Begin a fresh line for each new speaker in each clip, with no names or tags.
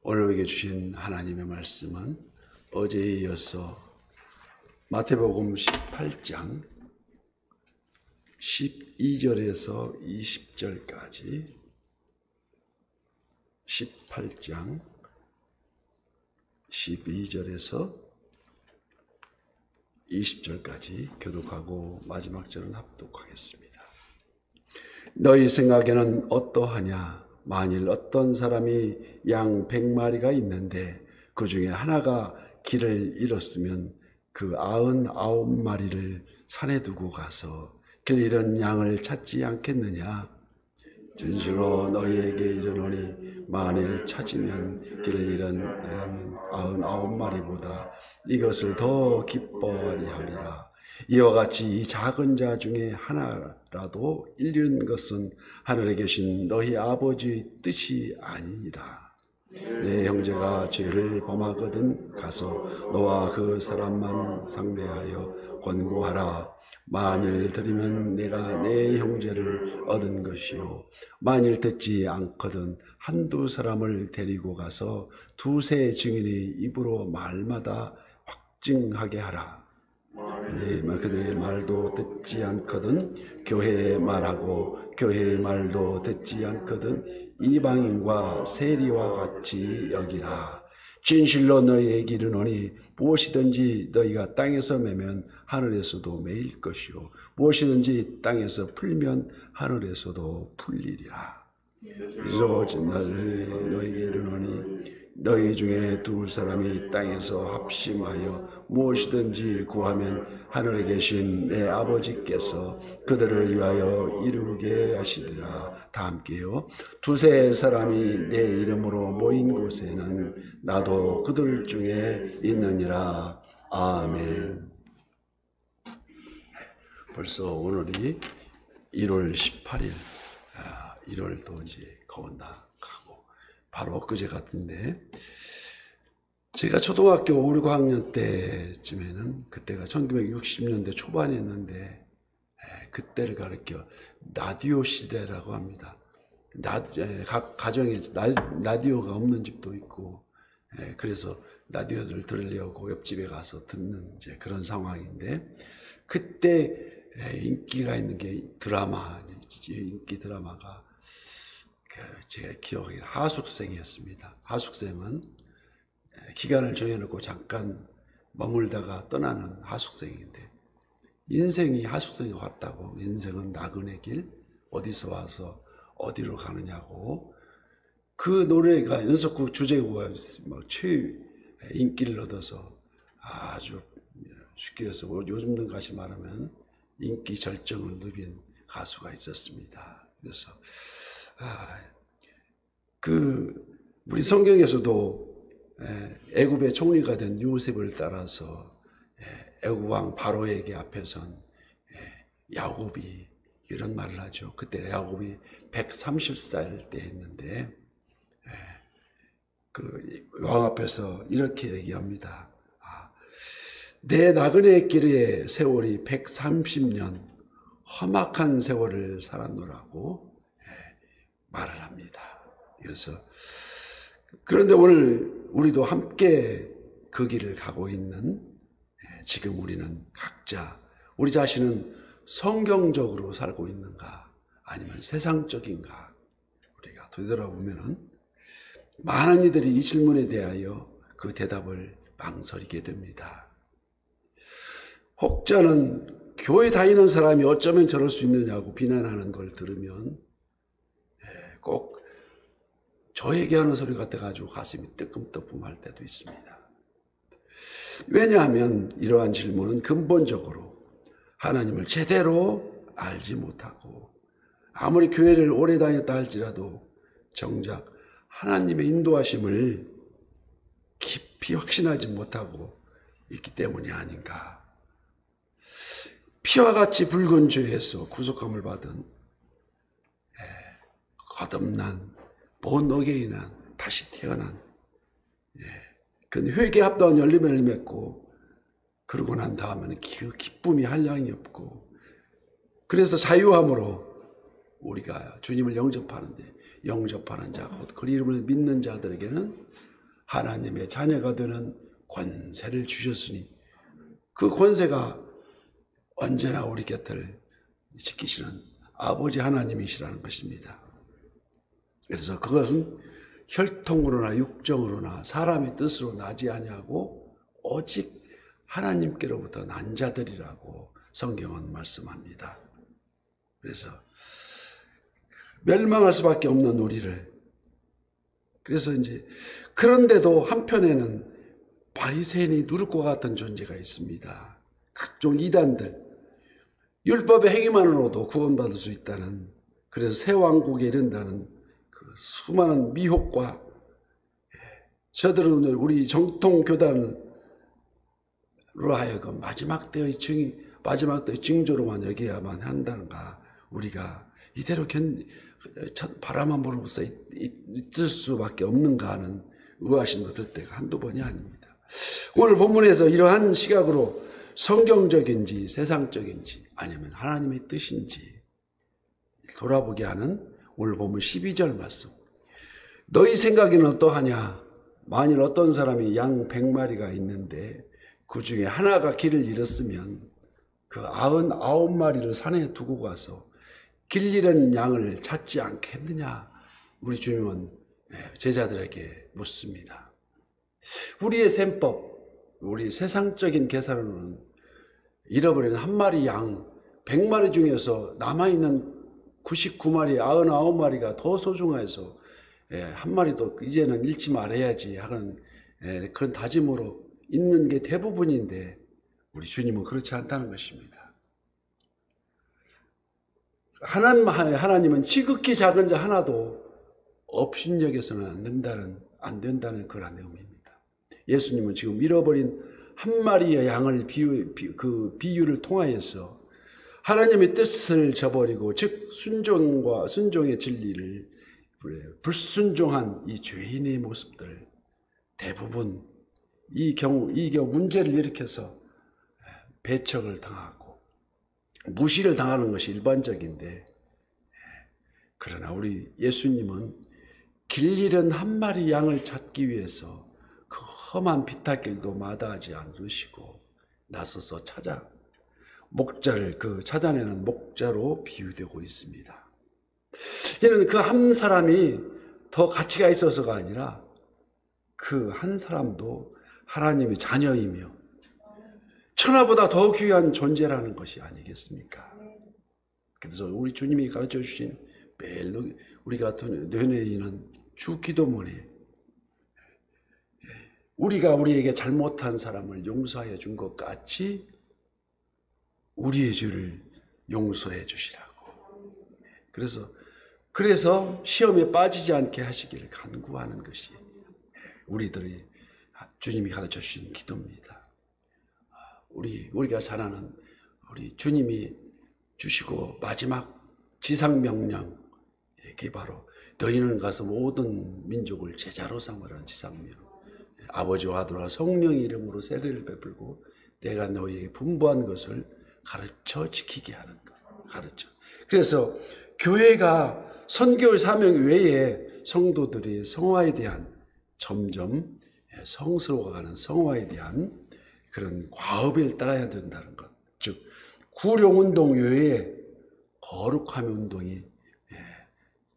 오늘 우리에게 주신 하나님의 말씀은 어제에 이어서 마태복음 18장 12절에서 20절까지 18장 12절에서 20절까지 교독하고 마지막 절은 합독하겠습니다. 너희 생각에는 어떠하냐? 만일 어떤 사람이 양 100마리가 있는데 그 중에 하나가 길을 잃었으면 그 99마리를 산에 두고 가서 길 잃은 양을 찾지 않겠느냐? 진실로 너희에게 이르노니 만일 찾으면 길을 잃은 양 99마리보다 이것을 더 기뻐하리 하리라. 이와 같이 이 작은 자 중에 하나라도 잃은 것은 하늘에 계신 너희 아버지의 뜻이 아니니라. 내 형제가 죄를 범하거든 가서 너와 그 사람만 상대하여 권고하라. 만일 들으면 내가 내 형제를 얻은 것이요 만일 듣지 않거든 한두 사람을 데리고 가서 두세 증인이 입으로 말마다 확증하게 하라. 그들의 말도 듣지 않거든 교회의 말하고 교회의 말도 듣지 않거든 이방인과 세리와 같이 여기라. 진실로 너희에게 이르노니 무엇이든지 너희가 땅에서 매면 하늘에서도 매일 것이요 무엇이든지 땅에서 풀면 하늘에서도 풀리리라. 그래서 너희에게 이르노니 너희 중에 두 사람이 땅에서 합심하여 무엇이든지 구하면 하늘에 계신 내 아버지께서 그들을 위하여 이루게 하시리라. 다 함께요. 두세 사람이 내 이름으로 모인 곳에는 나도 그들 중에 있느니라. 아멘. 벌써 오늘이 1월 18일 1월도 이제 거운다 가고 바로 엊그제 같은데 제가 초등학교 5, 6학년 때쯤에는 그때가 1960년대 초반이었는데 그때를 가리켜 라디오 시대라고 합니다. 각 가정에 라디오가 없는 집도 있고 그래서 라디오를 들으려고 옆집에 가서 듣는 이제 그런 상황인데 그때 인기가 있는 게 드라마, 인기 드라마가 제 기억에 하숙생이었습니다. 하숙생은 기간을 정해놓고 잠깐 머물다가 떠나는 하숙생인데 인생이 하숙생이 왔다고 인생은 나그네 길 어디서 와서 어디로 가느냐고 그 노래가 연속곡 주제곡가 막 인기를 얻어서 아주 쉽게 해서 요즘 같이 말하면 인기 절정을 누빈 가수가 있었습니다. 그래서 우리 성경에서도 애굽의 총리가 된 요셉을 따라서 애굽 왕 바로에게 앞에선 야곱이 이런 말을 하죠. 그때 야곱이 130살 때 했는데 그 왕 앞에서 이렇게 얘기합니다. 내 나그네 길의 세월이 130년 험악한 세월을 살았노라고 말을 합니다. 그래서 그런데 오늘 우리도 함께 그 길을 가고 있는 지금 우리는 각자 우리 자신은 성경적으로 살고 있는가 아니면 세상적인가 우리가 되돌아보면 많은 이들이 이 질문에 대하여 그 대답을 망설이게 됩니다. 혹자는 교회 다니는 사람이 어쩌면 저럴 수 있느냐고 비난하는 걸 들으면 꼭 저에게 하는 소리 같아가지고 가슴이 뜨끔뜨끔할 때도 있습니다. 왜냐하면 이러한 질문은 근본적으로 하나님을 제대로 알지 못하고 아무리 교회를 오래 다녔다 할지라도 정작 하나님의 인도하심을 깊이 확신하지 못하고 있기 때문이 아닌가. 피와 같이 붉은 죄에서 구속함을 받은 거듭난 본 어게인한 다시 태어난 그 회개에 합당한 열매를 맺고 그러고 난 다음에는 그 기쁨이 한량이 없고 그래서 자유함으로 우리가 주님을 영접하는데 영접하는 자 곧 그 이름을 믿는 자들에게는 하나님의 자녀가 되는 권세를 주셨으니 그 권세가 언제나 우리 곁을 지키시는 아버지 하나님이시라는 것입니다. 그래서 그것은 혈통으로나 육정으로나 사람의 뜻으로 나지 아니하고 오직 하나님께로부터 난 자들이라고 성경은 말씀합니다. 그래서 멸망할 수밖에 없는 우리를, 그래서 이제 그런데도 한편에는 바리새인이 누룩과 같은 존재가 있습니다. 각종 이단들, 율법의 행위만으로도 구원받을 수 있다는, 그래서 새 왕국에 이른다는 그 수많은 미혹과, 저들은 우리 정통 교단으로 하여금 마지막 때의 징조로만 여겨야만 한다는가, 우리가 이대로 바라만 보고서 있을 수밖에 없는가 하는 의아심도 들 때가 한두 번이 아닙니다. 오늘 본문에서 이러한 시각으로 성경적인지 세상적인지 아니면 하나님의 뜻인지 돌아보게 하는 오늘 본문 12절 말씀. 너희 생각에는 어떠하냐? 만일 어떤 사람이 양 100마리가 있는데 그 중에 하나가 길을 잃었으면 그 99마리를 산에 두고 가서 길 잃은 양을 찾지 않겠느냐? 우리 주님은 제자들에게 묻습니다. 우리의 셈법, 우리 세상적인 계산으로는 잃어버린 한 마리 양 100마리 중에서 남아있는 99마리, 99마리가 더 소중해서 한 마리도 이제는 잃지 말아야지 하는 그런 다짐으로 있는 게 대부분인데, 우리 주님은 그렇지 않다는 것입니다. 하나님은 지극히 작은 자 하나도 업신여겨서는 안 된다는 그런 내용입니다. 예수님은 지금 잃어버린 한 마리의 양을 그 비유를 통하여서 하나님의 뜻을 저버리고, 즉 순종의 진리를 불순종한 이 죄인의 모습들, 대부분 이 경우 문제를 일으켜서 배척을 당하고 무시를 당하는 것이 일반적인데, 그러나 우리 예수님은 길 잃은 한 마리 양을 찾기 위해서 그 험한 비탈길도 마다하지 않으시고 나서서 찾아내는 목자로 비유되고 있습니다. 이는 그 한 사람이 더 가치가 있어서가 아니라 그 한 사람도 하나님의 자녀이며 천하보다 더 귀한 존재라는 것이 아니겠습니까? 그래서 우리 주님이 가르쳐 주신 매일 우리 같은 뇌내이는 주 기도문에 우리가 우리에게 잘못한 사람을 용서하여 준 것 같이 우리의 죄를 용서해 주시라고. 그래서 시험에 빠지지 않게 하시기를 간구하는 것이 우리들이 주님이 가르쳐 주신 기도입니다. 우리가 잘 아는 우리 주님이 주시고 마지막 지상명령, 이게 바로 너희는 가서 모든 민족을 제자로 삼으라는 지상명. 아버지와 아들과 성령의 이름으로 세례를 베풀고 내가 너희에게 분부한 것을 가르쳐 지키게 하는 것. 그래서 교회가 선교의 사명 외에 성도들이 성화에 대한 점점 성스러워가는 성화에 대한 그런 과업을 따라야 된다는 것. 즉 구룡운동 외에 거룩함의 운동이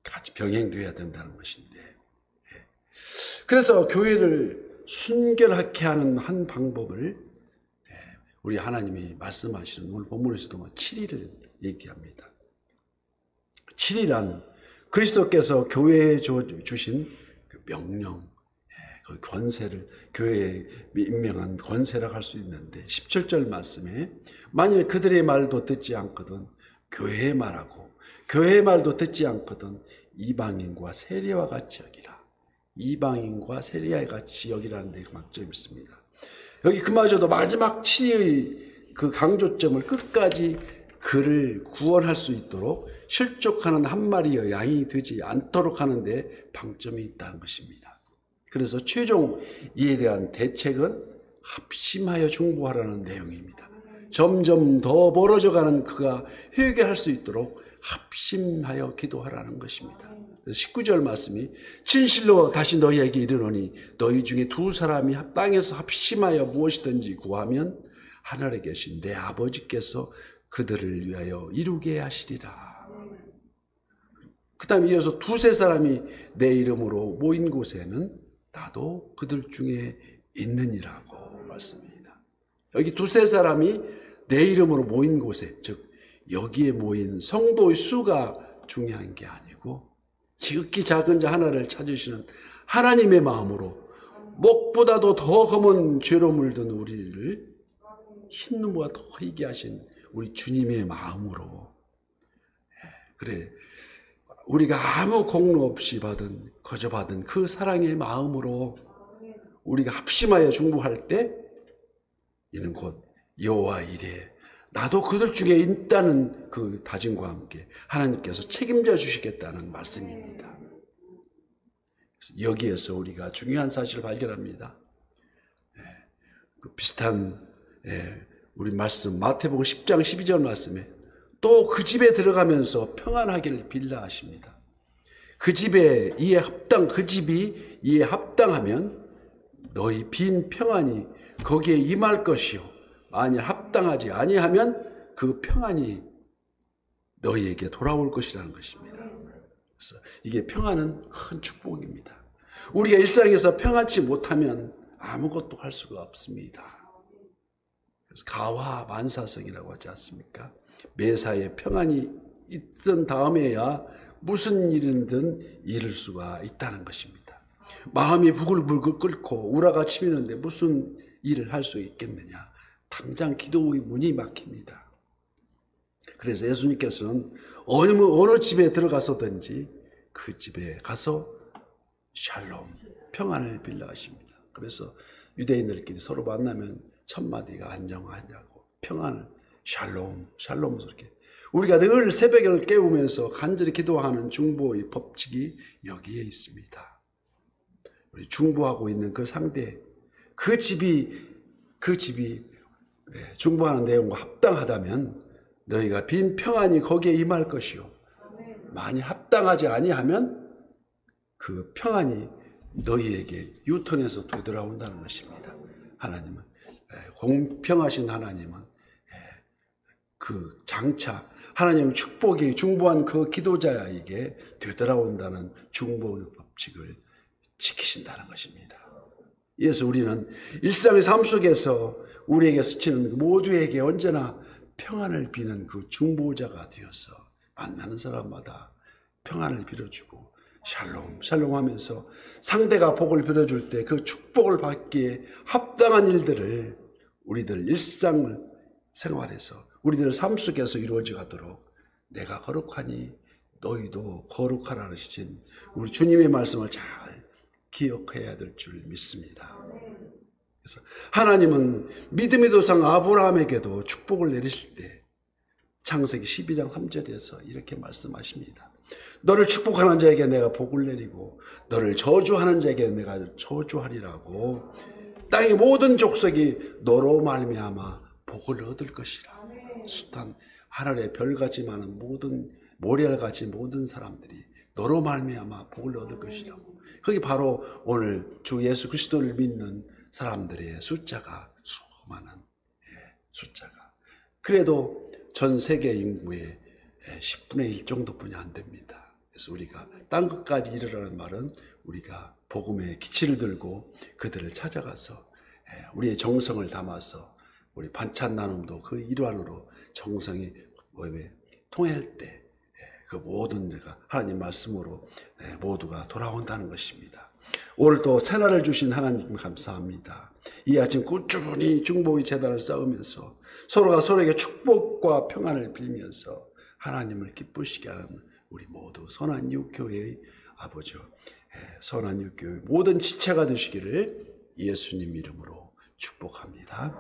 같이 병행되어야 된다는 것인데, 그래서 교회를 순결하게 하는 한 방법을 우리 하나님이 말씀하시는 오늘 본문에서도 7일을 얘기합니다. 7일란 그리스도께서 교회에 주신 그 명령, 그 권세를, 교회에 임명한 권세라고 할 수 있는데, 17절 말씀에 만일 그들의 말도 듣지 않거든 교회의 말하고 교회의 말도 듣지 않거든 이방인과 세리와 같이 여기라. 이방인과 세리와 같이 여기라는 데 막점이 있습니다. 여기 그마저도 마지막 7의 그 강조점을 끝까지 그를 구원할 수 있도록 실족하는 한 마리의 양이 되지 않도록 하는데 방점이 있다는 것입니다. 그래서 최종 이에 대한 대책은 합심하여 중보하라는 내용입니다. 점점 더 멀어져가는 그가 회개할 수 있도록 합심하여 기도하라는 것입니다. 19절 말씀이 진실로 다시 너희에게 이르노니 너희 중에 두 사람이 땅에서 합심하여 무엇이든지 구하면 하늘에 계신 내 아버지께서 그들을 위하여 이루게 하시리라. 그 다음에 이어서 두세 사람이 내 이름으로 모인 곳에는 나도 그들 중에 있느니라고 말씀입니다. 여기 두세 사람이 내 이름으로 모인 곳에, 즉 여기에 모인 성도의 수가 중요한 게 아니고 지극히 작은 자 하나를 찾으시는 하나님의 마음으로 목보다도 더 검은 죄로 물든 우리를 흰 눈보다 더 희게 하신 우리 주님의 마음으로, 그래 우리가 아무 공로 없이 거저 받은 그 사랑의 마음으로 우리가 합심하여 중보할 때 이는 곧 여호와 이레 나도 그들 중에 있다는 그 다짐과 함께 하나님께서 책임져 주시겠다는 말씀입니다. 그래서 여기에서 우리가 중요한 사실을 발견합니다. 그 비슷한 우리 말씀 마태복음 10장 12절 말씀에 또 그 집에 들어가면서 평안하기를 빌라 하십니다. 그 집이 이에 합당하면 너희 빈 평안이 거기에 임할 것이요 만일 합당하지 아니하면 그 평안이 너희에게 돌아올 것이라는 것입니다. 그래서 이게 평안은 큰 축복입니다. 우리가 일상에서 평안치 못하면 아무것도 할 수가 없습니다. 그래서 가와 만사성이라고 하지 않습니까? 매사에 평안이 있은 다음에야 무슨 일이든 이룰 수가 있다는 것입니다. 마음이 부글부글 끓고 우라가 치미는데 무슨 일을 할 수 있겠느냐? 당장 기도의 문이 막힙니다. 그래서 예수님께서는 어느 집에 들어가서든지 그 집에 가서 샬롬, 평안을 빌라 하십니다. 그래서 유대인들끼리 서로 만나면 첫 마디가 안녕하냐고 평안을 샬롬, 샬롬 이렇게 우리가 늘 새벽을 깨우면서 간절히 기도하는 중보의 법칙이 여기에 있습니다. 우리 중보하고 있는 그 상대, 그 집이 중보하는 내용과 합당하다면 너희가 빈 평안이 거기에 임할 것이요 만일 합당하지 아니하면 그 평안이 너희에게 유턴해서 되돌아온다는 것입니다. 하나님은 공평하신 하나님은 그 장차 하나님의 축복이 중보한 그 기도자에게 되돌아온다는 중보의 법칙을 지키신다는 것입니다. 이래서 우리는 일상의 삶 속에서 우리에게 스치는 모두에게 언제나 평안을 비는 그 중보자가 되어서 만나는 사람마다 평안을 빌어주고 샬롬, 샬롬 하면서 상대가 복을 빌어줄 때 그 축복을 받기에 합당한 일들을 우리들 일상 생활에서 우리들 삶 속에서 이루어져 가도록 내가 거룩하니 너희도 거룩하라 하신 우리 주님의 말씀을 잘 기억해야 될 줄 믿습니다. 그래서 하나님은 믿음의 도상 아브라함에게도 축복을 내리실 때 창세기 12장 3절에서 이렇게 말씀하십니다. 너를 축복하는 자에게 내가 복을 내리고 너를 저주하는 자에게 내가 저주하리라고 땅의 모든 족속이 너로 말미암아 복을 얻을 것이라. 숱한 하늘의 별같이 많은 모든 모래알같이 모든 사람들이 너로 말미암아 복을 얻을 것이라고. 그게 바로 오늘 주 예수 그리스도를 믿는 사람들의 숫자가 수많은 숫자가 그래도 전 세계 인구의 10분의 1 정도뿐이 안 됩니다. 그래서 우리가 땅 끝까지 이르라는 말은 우리가 복음의 기치를 들고 그들을 찾아가서 우리의 정성을 담아서 우리 반찬 나눔도 그 일환으로 정성이 통할 때 그 모든 데가 하나님 말씀으로 모두가 돌아온다는 것입니다. 오늘 또 새날을 주신 하나님 감사합니다. 이 아침 꾸준히 중보의 제단을 쌓으면서 서로가 서로에게 축복과 평안을 빌면서 하나님을 기쁘시게 하는 우리 모두 선한 이웃교회의 아버지, 선한 이웃교회 모든 지체가 되시기를 예수님 이름으로 축복합니다.